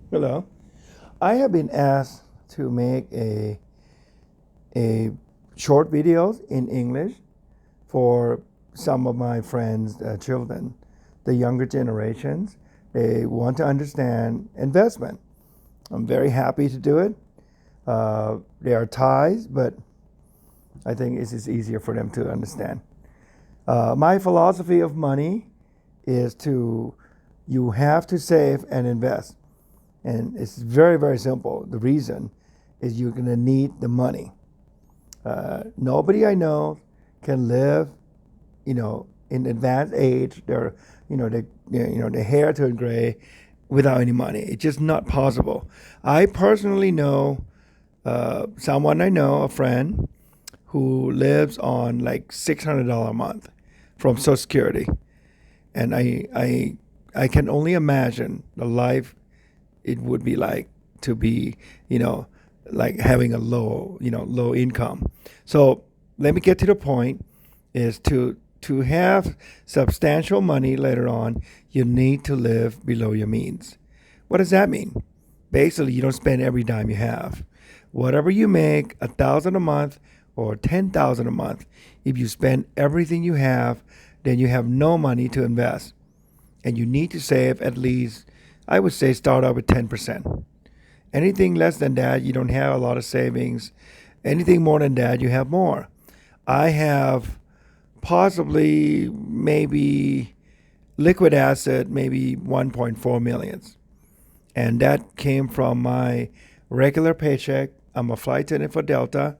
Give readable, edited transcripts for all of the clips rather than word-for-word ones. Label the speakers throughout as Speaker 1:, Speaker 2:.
Speaker 1: Hello. I have been asked to make a short videos in English for some of my friends' children, the younger generations. They want to understand investment. I'm very happy to do it. There are ties, but I think it's just easier for them to understand. My philosophy of money is you have to save and invest. And it's very, very simple. The reason is you're going to need the money. Nobody I know can live, in advanced age. Their hair turn gray without any money. It's just not possible. I personally know someone I know, a friend, who lives on like $600 a month from Social Security, and I can only imagine the life it would be like to be, like having a low income. So let me get to the point is to have substantial money later on, you need to live below your means. What does that mean? Basically, you don't spend every dime you have. Whatever you make, 1,000 a month or 10,000 a month, if you spend everything you have, then you have no money to invest. And you need to save at least, I would say, start out with 10%. Anything less than that, you don't have a lot of savings. Anything more than that, you have more. I have possibly maybe liquid asset, maybe 1.4 millions. And that came from my regular paycheck. I'm a flight attendant for Delta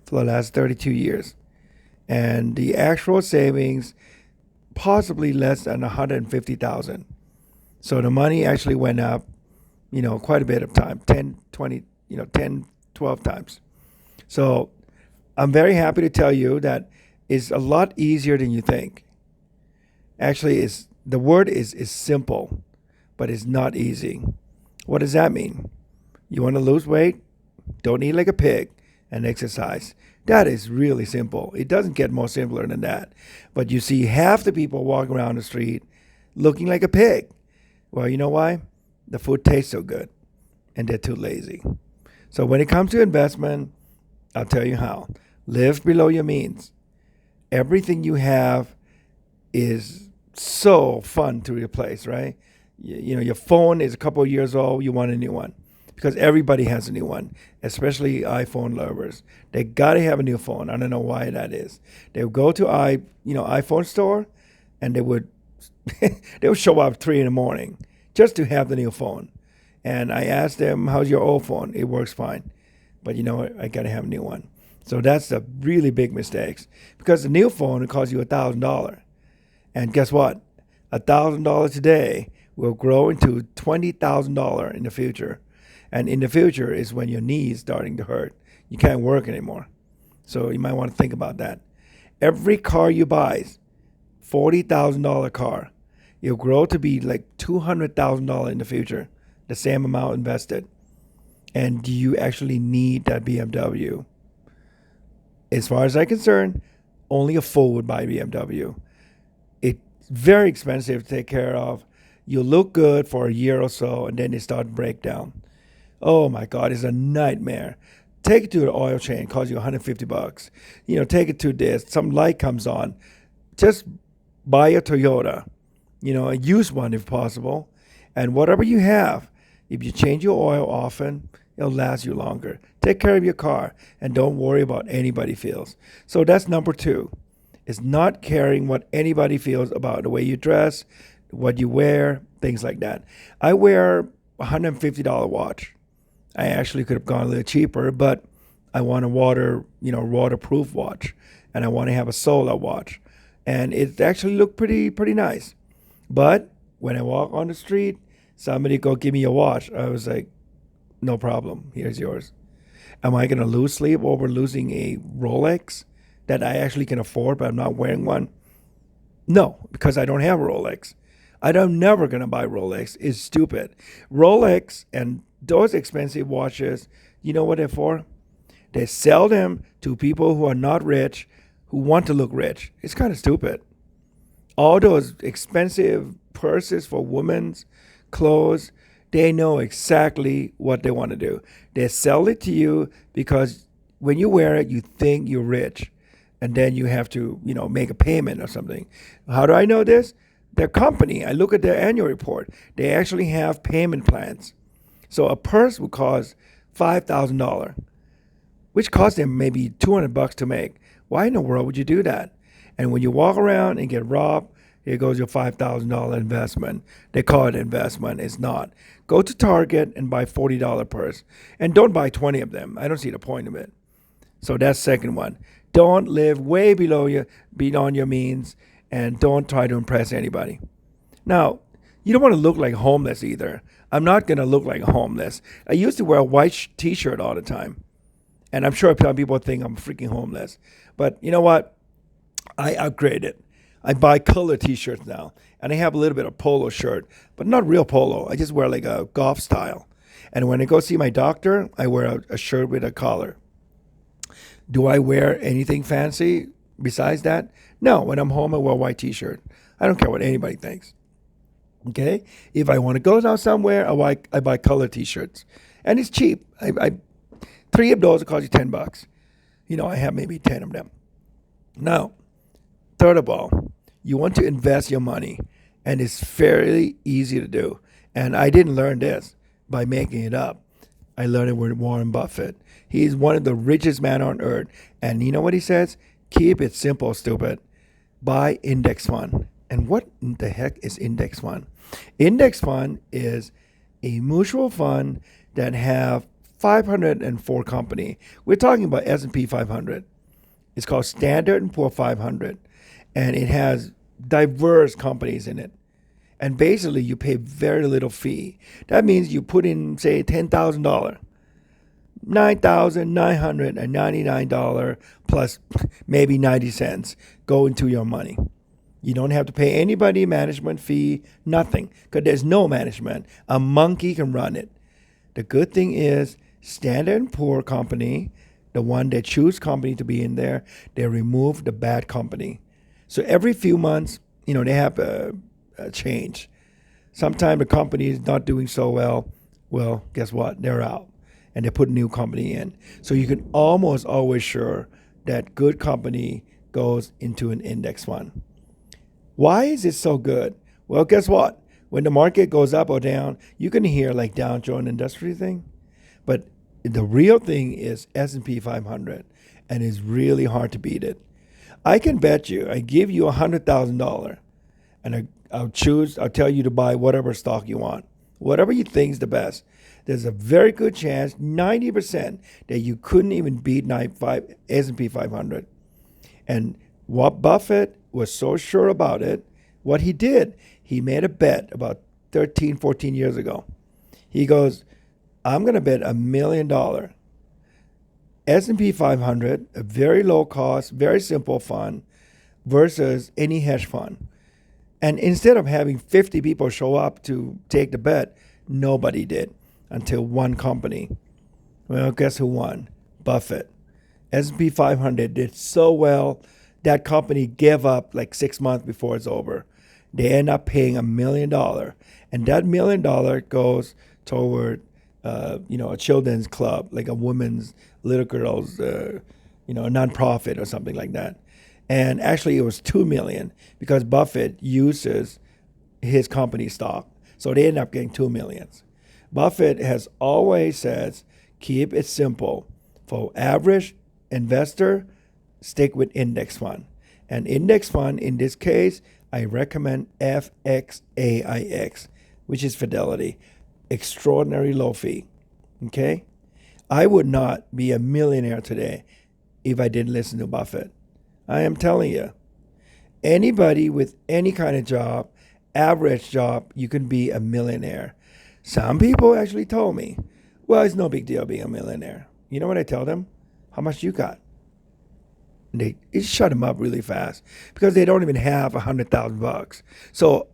Speaker 1: for the last 32 years. And the actual savings, possibly less than 150,000. So the money actually went up, quite a bit of time, 10, 20, 10, 12 times. So I'm very happy to tell you that it's a lot easier than you think. Actually, the word is simple, but it's not easy. What does that mean? You want to lose weight? Don't eat like a pig and exercise. That is really simple. It doesn't get more simpler than that. But you see half the people walking around the street looking like a pig. Well, you know why? The food tastes so good and they're too lazy. So when it comes to investment, I'll tell you how. Live below your means. Everything you have is so fun to replace, right? Your phone is a couple of years old, you want a new one. Because everybody has a new one, especially iPhone lovers. They gotta have a new phone. I don't know why that is. They would go to iPhone store, and they would they would show up 3 in the morning just to have the new phone. And I asked them, "How's your old phone?" It works fine, but you know what? I gotta have a new one. So that's the really big mistakes because the new phone will cost you $1,000, and guess what? $1,000 today will grow into $20,000 in the future. And in the future is when your knee is starting to hurt. You can't work anymore. So you might want to think about that. Every car you buy, $40,000 car, it'll grow to be like $200,000 in the future, the same amount invested. And do you actually need that BMW? As far as I'm concerned, only a fool would buy BMW. It's very expensive to take care of. You look good for a year or so, and then it starts to break down. Oh my God, it's a nightmare. Take it to the oil change, costs you $150. Take it to this. Some light comes on. Just buy a Toyota, a used one if possible. And whatever you have, if you change your oil often, it'll last you longer. Take care of your car and don't worry about anybody feels. So that's number two. Is not caring what anybody feels about the way you dress, what you wear, things like that. I wear a $150 watch. I actually could have gone a little cheaper, but I want a waterproof watch, and I want to have a solar watch, and it actually looked pretty nice. But when I walk on the street, somebody go give me a watch. I was like, no problem. Here's yours. Am I gonna lose sleep over losing a Rolex that I actually can afford, but I'm not wearing one? No, because I don't have a Rolex. I'm never gonna buy Rolex. It's stupid. Rolex and those expensive watches, you know what they're for? They sell them to people who are not rich, who want to look rich. It's kind of stupid. All those expensive purses for women's clothes, They know exactly what they want to do. They sell it to you because when you wear it, you think you're rich. And then you have to, make a payment or something. How do I know this? Their company, I look at their annual report. They actually have payment plans. So a purse would cost $5,000, which costs them maybe $200 to make. Why in the world would you do that? And when you walk around and get robbed, here goes your $5,000 investment. They call it investment. It's not. Go to Target and buy $40 purse. And don't buy 20 of them. I don't see the point of it. So that's second one. Don't live way beyond your means, and don't try to impress anybody. Now, you don't want to look like homeless either. I'm not going to look like homeless. I used to wear a white t-shirt all the time. And I'm sure some people think I'm freaking homeless. But you know what? I upgraded. I buy color t-shirts now. And I have a little bit of polo shirt, but not real polo. I just wear like a golf style. And when I go see my doctor, I wear a shirt with a collar. Do I wear anything fancy besides that? No. When I'm home, I wear a white t-shirt. I don't care what anybody thinks. Okay? If I want to go out somewhere, I buy color t-shirts. And it's cheap. I 3 of those will cost you $10. I have maybe 10 of them. Now, third of all, you want to invest your money. And it's fairly easy to do. And I didn't learn this by making it up. I learned it with Warren Buffett. He's one of the richest men on earth. And you know what he says? Keep it simple, stupid. Buy index fund. And what the heck is index fund? Index fund is a mutual fund that have 504 company. We're talking about S&P 500. It's called Standard & Poor's 500. And it has diverse companies in it. And basically, you pay very little fee. That means you put in, say, $10,000. $9,999 plus maybe 90 cents go into your money. You don't have to pay anybody management fee, nothing, because there's no management. A monkey can run it. The good thing is Standard & Poor's company, the one that choose company to be in there, they remove the bad company. So every few months, they have a change. Sometimes the company is not doing so well. Well, guess what? They're out. And they put a new company in. So you can almost always sure that good company goes into an index fund. Why is it so good? Well, guess what? When the market goes up or down, you can hear like Dow Jones Industrial thing. But the real thing is S&P 500. And it's really hard to beat it. I can bet you, I give you $100,000. And I'll tell you to buy whatever stock you want. Whatever you think is the best. There's a very good chance, 90%, that you couldn't even beat S&P 500. And what Buffett was so sure about it, what he did, he made a bet about 13, 14 years ago. He goes, I'm going to bet $1 million. S&P 500, a very low cost, very simple fund, versus any hedge fund. And instead of having 50 people show up to take the bet, nobody did until one company. Well, guess who won? Buffett. S&P 500 did so well, that company gave up like 6 months before it's over. They end up paying $1 million. And that $1 million goes toward, a children's club, like a women's, little girls, a nonprofit or something like that. And actually, it was $2 million because Buffett uses his company stock. So they end up getting $2 million. Buffett has always says, keep it simple. For average investor, stick with index fund. And index fund, in this case, I recommend FXAIX, which is Fidelity. Extraordinary low fee. Okay? I would not be a millionaire today if I didn't listen to Buffett. I am telling you, anybody with any kind of job, average job, you can be a millionaire. Some people actually told me, well, it's no big deal being a millionaire. You know what I tell them? How much you got? It shut them up really fast because they don't even have $100,000. So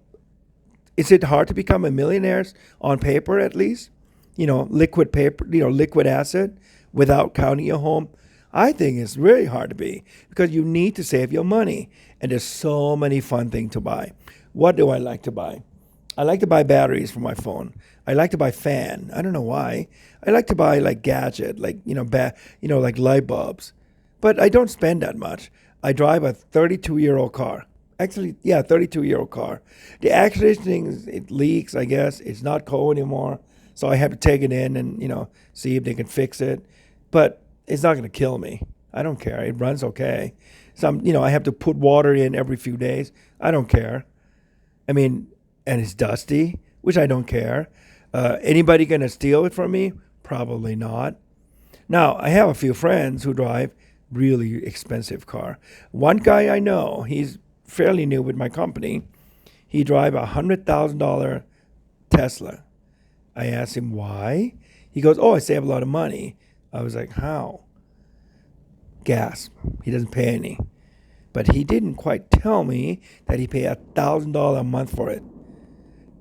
Speaker 1: is it hard to become a millionaire on paper at least? Liquid paper, liquid asset without counting your home. I think it's really hard to be because you need to save your money. And there's so many fun things to buy. What do I like to buy? I like to buy batteries for my phone. I like to buy fan. I don't know why. I like to buy like gadget, like like light bulbs. But I don't spend that much. I drive a 32-year-old car. Actually, yeah, 32-year-old car. The air thing, it leaks, I guess. It's not cold anymore. So I have to take it in and, see if they can fix it. But it's not going to kill me. I don't care. It runs okay. I have to put water in every few days. I don't care. I mean, and it's dusty, which I don't care. Anybody going to steal it from me? Probably not. Now, I have a few friends who drive really expensive car. One guy I know, he's fairly new with my company. He drive $100,000 Tesla. I asked him why. He goes, "Oh, I save a lot of money." I was like, "How?" Gas. He doesn't pay any. But he didn't quite tell me that he paid $1,000 a month for it.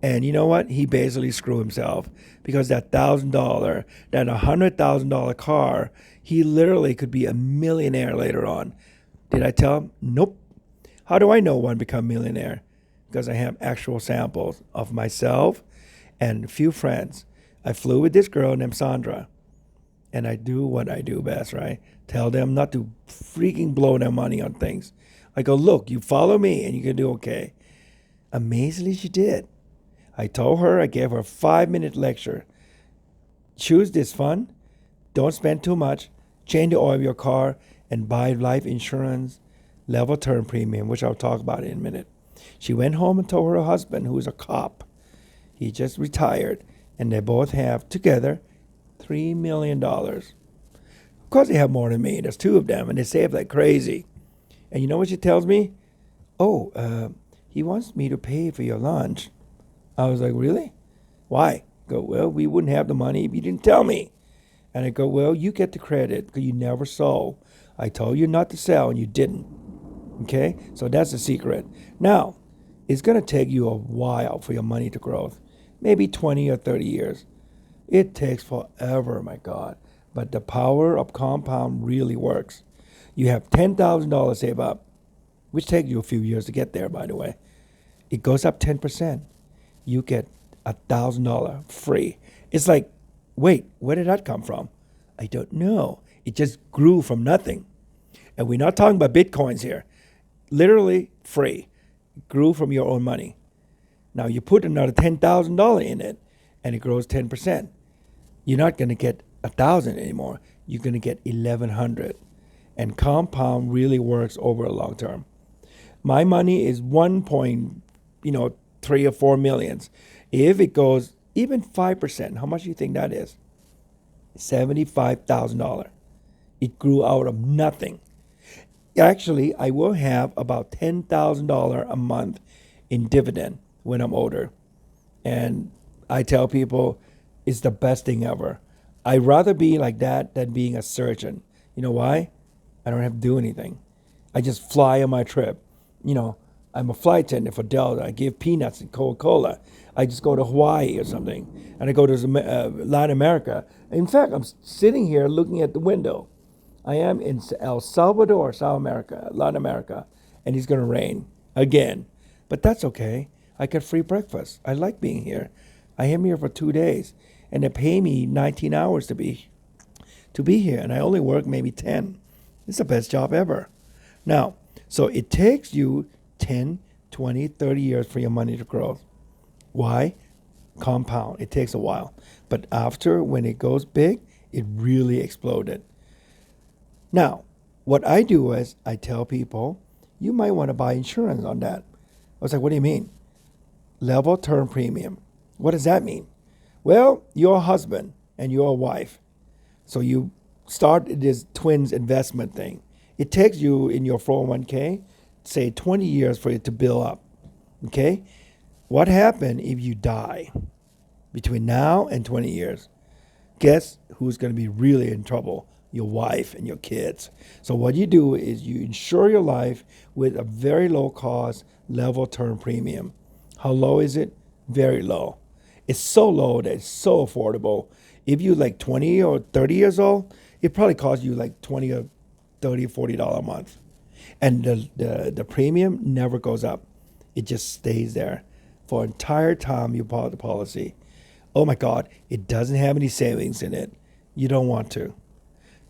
Speaker 1: And you know what? He basically screwed himself because that $1,000, that $100,000 car, he literally could be a millionaire later on. Did I tell him? Nope. How do I know one become millionaire? Because I have actual samples of myself and a few friends. I flew with this girl named Sandra. And I do what I do best, right? Tell them not to freaking blow their money on things. I go, "Look, you follow me and you can do okay." Amazingly, she did. I told her, I gave her a 5-minute lecture. Choose this fund. Don't spend too much. Change the oil of your car and buy life insurance, level term premium, which I'll talk about in a minute. She went home and told her husband, who is a cop. He just retired, and they both have together $3 million. Of course, they have more than me. There's two of them, and they save like crazy. And you know what she tells me? "Oh, he wants me to pay for your lunch." I was like, "Really? Why?" I go, "Well, we wouldn't have the money if you didn't tell me." And I go, "Well, you get the credit because you never sold. I told you not to sell, and you didn't." Okay? So that's the secret. Now, it's going to take you a while for your money to grow. Maybe 20 or 30 years. It takes forever, my God. But the power of compound really works. You have $10,000 saved up, which takes you a few years to get there, by the way. It goes up 10%. You get $1,000 free. It's like, wait, where did that come from? I don't know. It just grew from nothing. And we're not talking about Bitcoins here. Literally free. It grew from your own money. Now you put another $10,000 in it, and it grows 10%. You're not going to get 1,000 anymore. You're going to get 1,100. And compound really works over a long term. My money is 1.3 or 4 millions. If it goes even 5%, how much do you think that is? $75,000. It grew out of nothing. Actually, I will have about $10,000 a month in dividend when I'm older. And I tell people it's the best thing ever. I'd rather be like that than being a surgeon. You know why? I don't have to do anything. I just fly on my trip. I'm a flight attendant for Delta. I give peanuts and Coca-Cola. I just go to Hawaii or something. And I go to Latin America. In fact, I'm sitting here looking at the window. I am in El Salvador, South America, Latin America, and it's going to rain again. But that's okay. I get free breakfast. I like being here. I am here for 2 days, and they pay me 19 hours to be here, and I only work maybe 10. It's the best job ever. Now, so it takes you 10, 20, 30 years for your money to grow. Why? Compound. It takes a while. But after, when it goes big, it really exploded. Now, what I do is I tell people, you might want to buy insurance on that. I was like, "What do you mean?" Level term premium. What does that mean? Well, you're a husband and you're a wife. So you start this twins investment thing. It takes you in your 401k, say 20 years for it to build up. Okay? What happens if you die between now and 20 years? Guess who's going to be really in trouble? Your wife and your kids. So what you do is you insure your life with a very low cost level term premium. How low is it? Very low. It's so low that it's so affordable. If you're like 20 or 30 years old, it probably costs you like 20 or 30 or $40 a month. And the premium never goes up. It just stays there for entire time you bought the policy. Oh my God, it doesn't have any savings in it. You don't want to.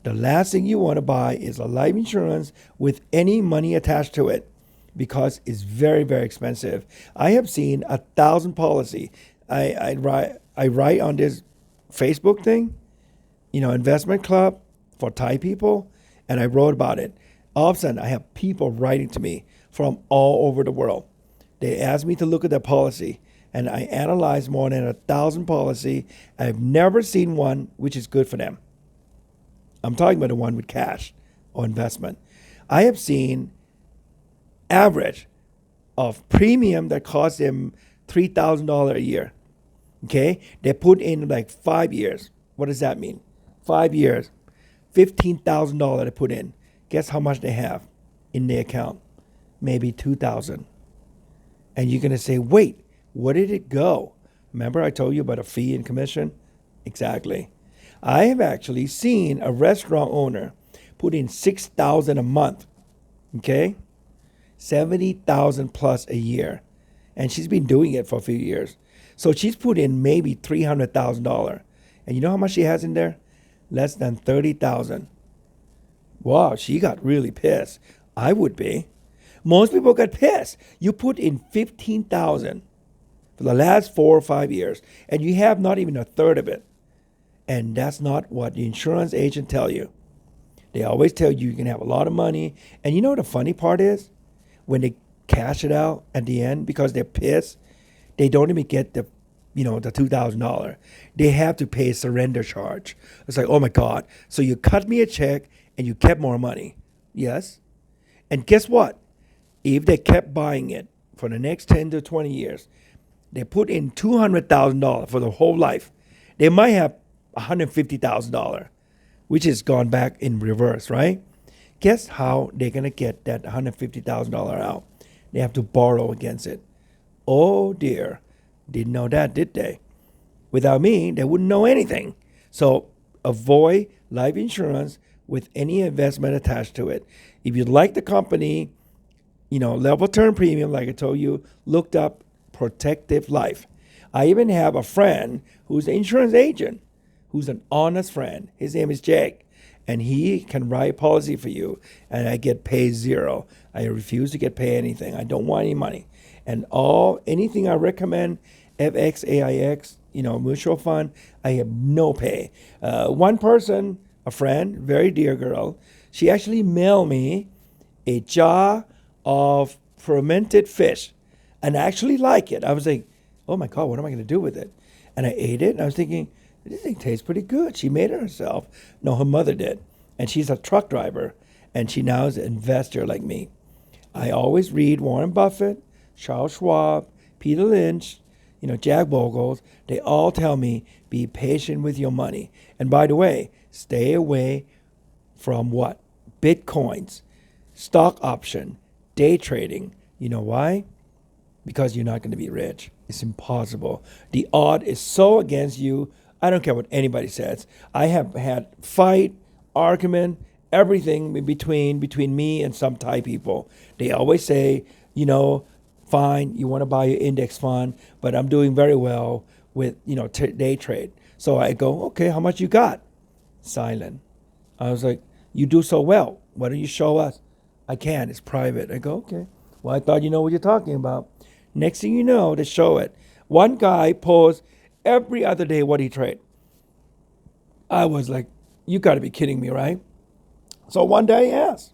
Speaker 1: The last thing you want to buy is a life insurance with any money attached to it because it's very, very expensive. I have seen 1,000 policy. I write on this Facebook thing, investment club for Thai people, and I wrote about it. All of a sudden, I have people writing to me from all over the world. They asked me to look at their policy, and I analyzed more than 1,000 policy. I've never seen one which is good for them. I'm talking about the one with cash or investment. I have seen average of premium that costs them $3,000 a year. Okay? They put in like 5 years. What does that mean? 5 years, $15,000 they put in. Guess how much they have in their account? Maybe $2,000. And you're going to say, wait, where did it go? Remember I told you about a fee and commission? Exactly. I have actually seen a restaurant owner put in $6,000 a month, okay? $70,000 plus a year. And she's been doing it for a few years. So she's put in maybe $300,000. And you know how much she has in there? Less than $30,000. Wow, she got really pissed. I would be. Most people got pissed. You put in $15,000 for the last 4 or 5 years, and you have not even a third of it. And that's not what the insurance agent tell you. They always tell you can have a lot of money. And you know what the funny part is? When they cash it out at the end because they're pissed, they don't even get the $2,000. They have to pay a surrender charge. It's like, oh my God. So you cut me a check and you kept more money. Yes. And guess what? If they kept buying it for the next 10 to 20 years, they put in $200,000 for the whole life. They might have $150,000, which has gone back in reverse, right? Guess how they're going to get that $150,000 out? They have to borrow against it. Oh dear. Didn't know that, did they? Without me, they wouldn't know anything. So avoid life insurance with any investment attached to it. If you like the company, level term premium, like I told you, looked up Protective Life. I even have a friend who's an insurance agent, who's an honest friend. His name is Jake, and he can write a policy for you, and I get paid zero. I refuse to get paid anything. I don't want any money. And anything I recommend, FX, AIX, mutual fund, I have no pay. One person, a friend, very dear girl, she actually mailed me a jar of fermented fish, and I actually like it. I was like, oh my God, what am I going to do with it? And I ate it, and I was thinking, this thing tastes pretty good. She made it herself. No, her mother did. And she's a truck driver, and she now is an investor like me. I always read Warren Buffett, Charles Schwab, Peter Lynch, Jack Bogle. They all tell me, be patient with your money. And by the way, stay away from what? Bitcoins, stock option, day trading. You know why? Because you're not going to be rich. It's impossible. The odd is so against you. I don't care what anybody says. I have had fight, argument, everything between me and some Thai people. They always say, fine, you want to buy your index fund, but I'm doing very well with, day trade. So I go, okay, how much you got? Silent. I was like, you do so well. Why don't you show us? I can't. It's private. I go, okay. Well, I thought you know what you're talking about. Next thing you know, they show it. One guy posts every other day what he trade. I was like, you got to be kidding me, right? So one day I asked.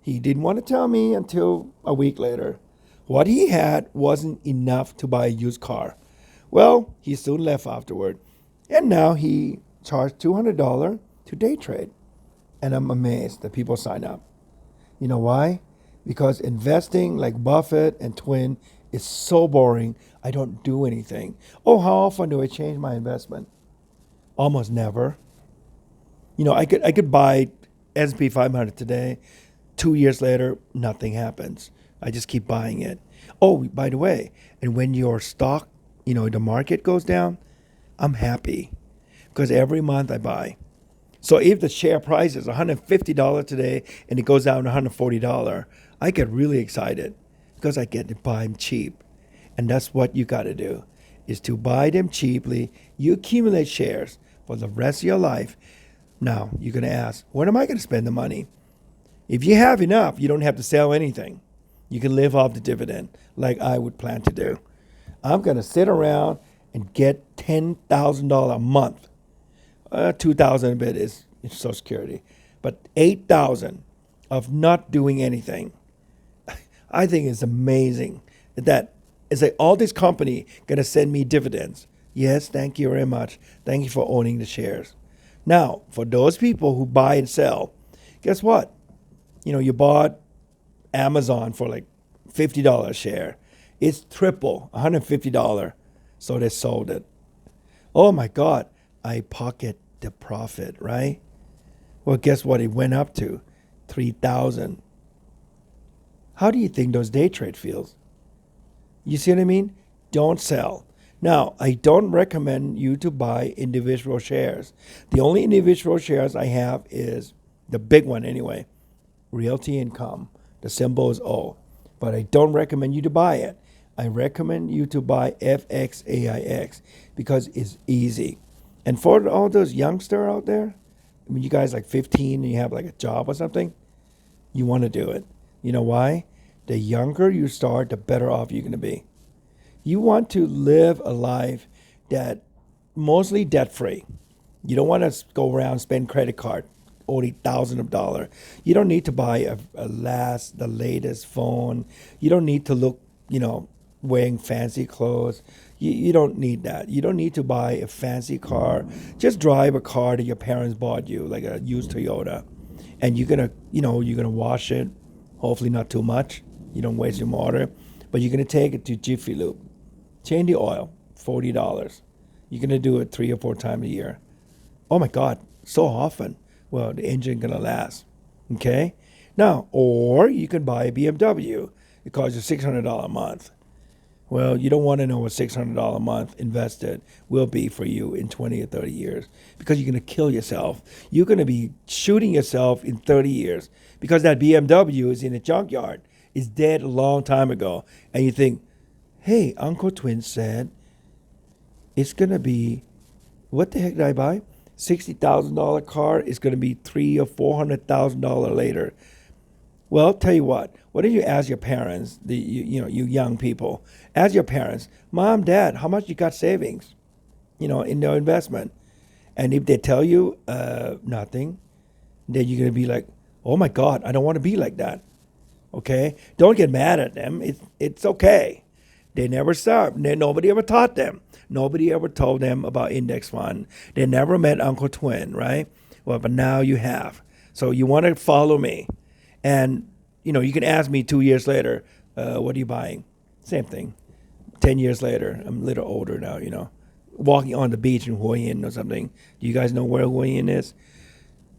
Speaker 1: He didn't want to tell me until a week later. What he had wasn't enough to buy a used car. Well, he soon left afterward. And now he charged $200 to day trade. And I'm amazed that people sign up. You know why? Because investing like Buffett and Twin is so boring. I don't do anything. Oh, how often do I change my investment? Almost never. I could buy S&P 500 today. 2 years later, nothing happens. I just keep buying it. Oh, by the way, and when your stock, the market goes down, I'm happy because every month I buy. So if the share price is $150 today and it goes down to $140, I get really excited because I get to buy them cheap. And that's what you got to do, is to buy them cheaply. You accumulate shares for the rest of your life. Now, you're going to ask, where am I going to spend the money? If you have enough, you don't have to sell anything. You can live off the dividend like I would plan to do. I'm going to sit around and get $10,000 a month. $2,000 a bit is Social Security, but $8,000 of not doing anything. I think it's amazing that it's like all this company going to send me dividends. Yes, thank you very much. Thank you for owning the shares. Now, for those people who buy and sell, guess what? You bought Amazon for like $50 a share. It's triple, $150. So they sold it. Oh my God, I pocket the profit, right? Well, guess what? It went up to $3,000. How do you think those day trade feels? You see what I mean? Don't sell. Now, I don't recommend you to buy individual shares. The only individual shares I have is the big one anyway, Realty Income. The symbol is O. But I don't recommend you to buy it. I recommend you to buy FXAIX because it's easy. And for all those youngsters out there, when you guys like 15 and you have like a job or something, you want to do it. You know why? The younger you start, the better off you're going to be. You want to live a life that mostly debt-free. You don't want to go around and spend credit card only thousands of dollars. You don't need to buy the latest phone. You don't need to look, wearing fancy clothes. You don't need that. You don't need to buy a fancy car. Just drive a car that your parents bought you, like a used Toyota. And you're gonna wash it. Hopefully not too much. You don't waste your motor. But you're gonna take it to Jiffy Lube. Change the oil, $40. You're gonna do it 3 or 4 times a year. Oh my God, so often. Well, the engine gonna last. Okay? Now, or you can buy a BMW. It costs you $600 a month. Well, you don't want to know what $600 a month invested will be for you in 20 or 30 years because you're going to kill yourself. You're going to be shooting yourself in 30 years because that BMW is in a junkyard. It's dead a long time ago. And you think, hey, Uncle Twin said it's going to be, what the heck did I buy? $60,000 car is going to be $300,000 or $400,000 later. Well, tell you what. Why don't you ask your parents, you young people, ask your parents, Mom, Dad, how much you got savings, in their investment? And if they tell you nothing, then you're going to be like, oh my God, I don't want to be like that. Okay? Don't get mad at them. It's okay. They never starved. Nobody ever taught them. Nobody ever told them about index fund. They never met Uncle Twin, right? Well, but now you have. So you want to follow me. And, you can ask me 2 years later, what are you buying? Same thing. 10 years later, I'm a little older now, walking on the beach in Hua Hin or something. Do you guys know where Hua Hin is?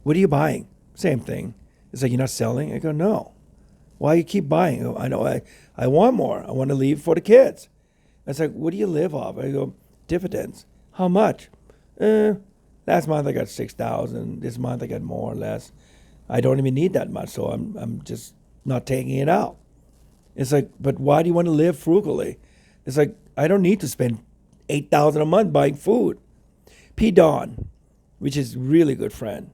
Speaker 1: What are you buying? Same thing. It's like, you're not selling? I go, no. Why you keep buying? I know I want more. I want to leave for the kids. It's like, what do you live off? I go, dividends. How much? Last month I got 6,000. This month I got more or less. I don't even need that much, so I'm just not taking it out. It's like, but why do you want to live frugally? It's like, I don't need to spend $8,000 a month buying food. P. Don, which is a really good friend,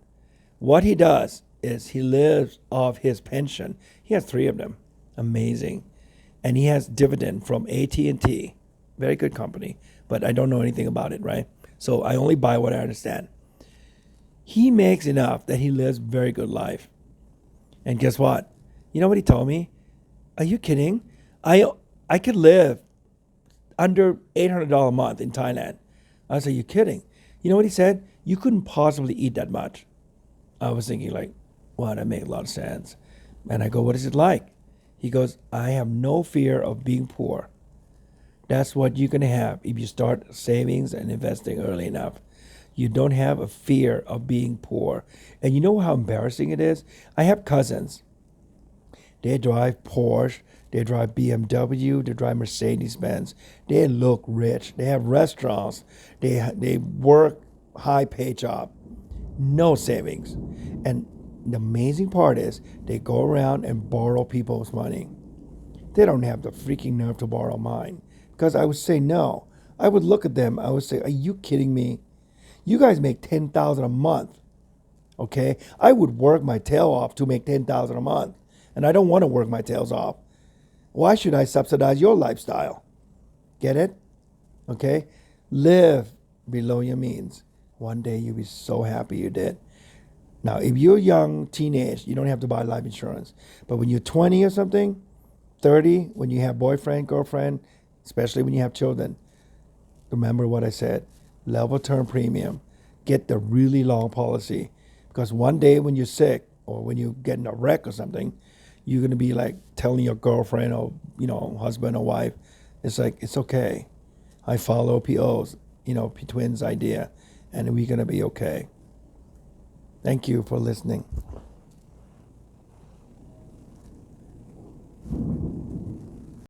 Speaker 1: what he does is he lives off his pension. He has 3 of them. Amazing. And he has dividend from AT&T. Very good company, but I don't know anything about it, right? So I only buy what I understand. He makes enough that he lives a very good life. And guess what? You know what he told me? Are you kidding? I could live under $800 a month in Thailand. I said, you kidding? You know what he said? You couldn't possibly eat that much. I was thinking like, wow, that makes a lot of sense. And I go, what is it like? He goes, I have no fear of being poor. That's what you're going to have if you start savings and investing early enough. You don't have a fear of being poor. And you know how embarrassing it is? I have cousins. They drive Porsche. They drive BMW. They drive Mercedes-Benz. They look rich. They have restaurants. They work high-paid job. No savings. And the amazing part is they go around and borrow people's money. They don't have the freaking nerve to borrow mine. because I would say no. I would look at them. I would say, "Are you kidding me? You guys make $10,000 a month, okay? I would work my tail off to make $10,000 a month, and I don't want to work my tails off. Why should I subsidize your lifestyle? Get it? Okay? Live below your means. One day you'll be so happy you did. Now, if you're young, teenage, you don't have to buy life insurance. But when you're 20 or something, 30, when you have boyfriend, girlfriend, especially when you have children, remember what I said. Level term premium. Get the really long policy. Because one day when you're sick or when you get in a wreck or something, you're going to be like telling your girlfriend or, husband or wife, it's like, it's okay. I follow PO's, P-Twins idea, and we're going to be okay. Thank you for listening.